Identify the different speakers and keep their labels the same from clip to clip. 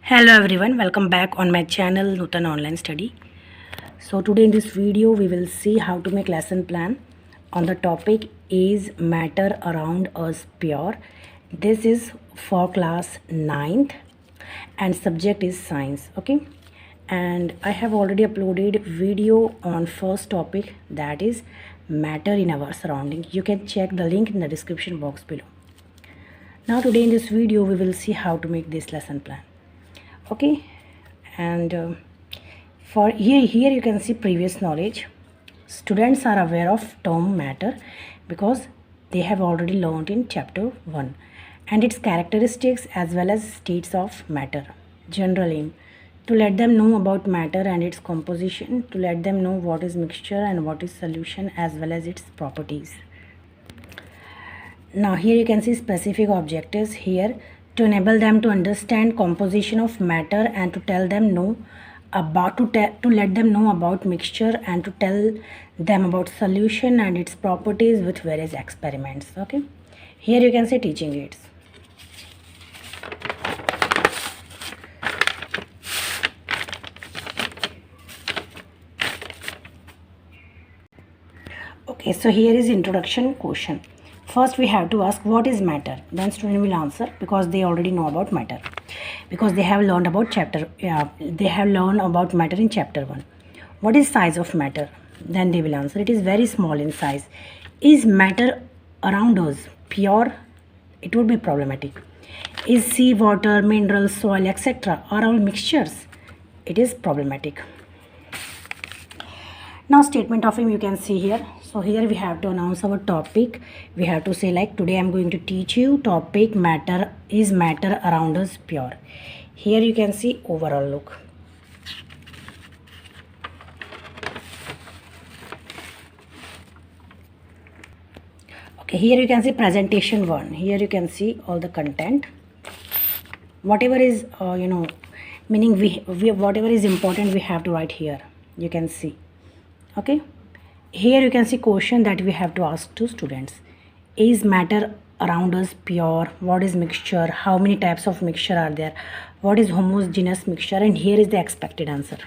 Speaker 1: Hello everyone, welcome back on my channel Nutan Online Study. So today in this video we will see how to make lesson plan on the topic is matter around us pure. This is for class 9th and subject is science. Okay, and I have already uploaded video on first topic, that is matter in our surrounding. You can check the link in the description box below. Now today in this video we will see how to make this lesson plan. Okay, and for here you can see previous knowledge. Students are aware of term matter because they have already learned in chapter 1 and its characteristics as well as states of matter. General aim to let them know about matter and its composition, to let them know what is mixture and what is solution as well as its properties. Now here you can see specific objectives here to enable them to understand composition of matter and to tell them know about to let them know about mixture and to tell them about solution and its properties with various experiments. Okay, here you can see teaching aids. Okay, so here is introduction question. First we have to ask what is matter, then student will answer because they already know about matter, because they have learned about matter in chapter 1. What is size of matter? Then they will answer it is very small in size. Is matter around us pure? It would be problematic. Is sea water, mineral, soil, etc. are all mixtures? It is problematic. Now statement of aim you can see here. So here we have to announce our topic. We have to say like today I am going to teach you topic matter is matter around us pure. Here you can see overall look. Okay, here you can see presentation 1. Here you can see all the content. Whatever is meaning we whatever is important we have to write here. You can see. Okay, here you can see question that we have to ask to students. Is matter around us pure? What is mixture? How many types of mixture are there? What is homogeneous mixture? And here is the expected answer.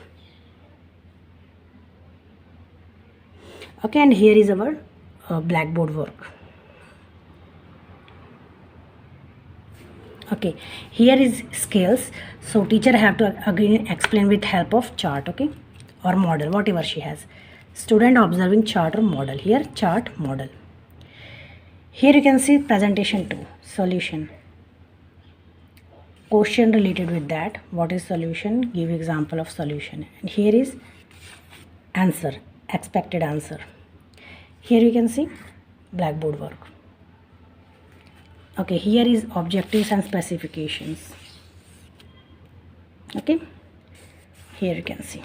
Speaker 1: Okay, and here is our blackboard work. Okay, here is scales. So teacher have to again explain with help of chart, okay, or model, whatever she has. Student observing chart or model. Here chart, model. Here you can see presentation 2, solution. Question related with that. What is solution? Give example of solution. And here is answer, expected answer. Here you can see blackboard work. Okay, here is objectives and specifications. Okay, here you can see.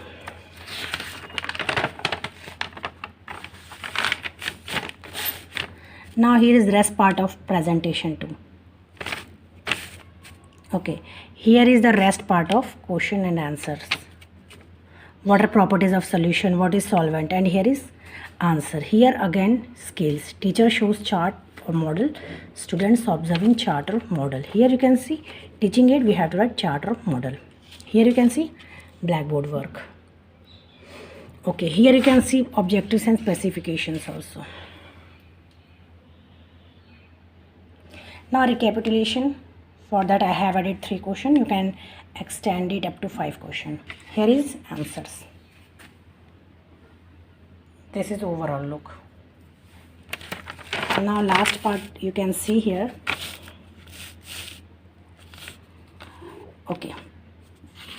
Speaker 1: Now here is rest part of presentation 2. Okay, here is the rest part of question and answers. What are properties of solution? What is solvent? And here is answer. Here again skills. Teacher shows chart or model. Students observing chart or model. Here you can see teaching aid. We have to write chart or model. Here you can see blackboard work. Okay, here you can see objectives and specifications also. Now recapitulation, for that I have added 3 questions. You can extend it up to 5 questions. Here is answers. This is overall look. Now last part you can see here. Okay,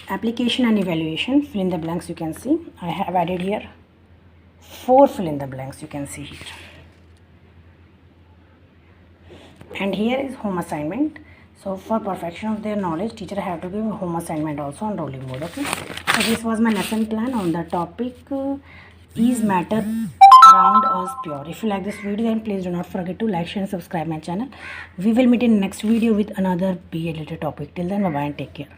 Speaker 1: application and evaluation, fill in the blanks you can see. I have added here 4 fill in the blanks you can see here. And here is home assignment. So for perfection of their knowledge, teacher have to give home assignment also on rolling mode. Okay, so this was my lesson plan on the topic is matter around us pure. If you like this video, then please do not forget to like, share and subscribe my channel. We will meet in next video with another b.ed related topic. Till then, bye bye and take care.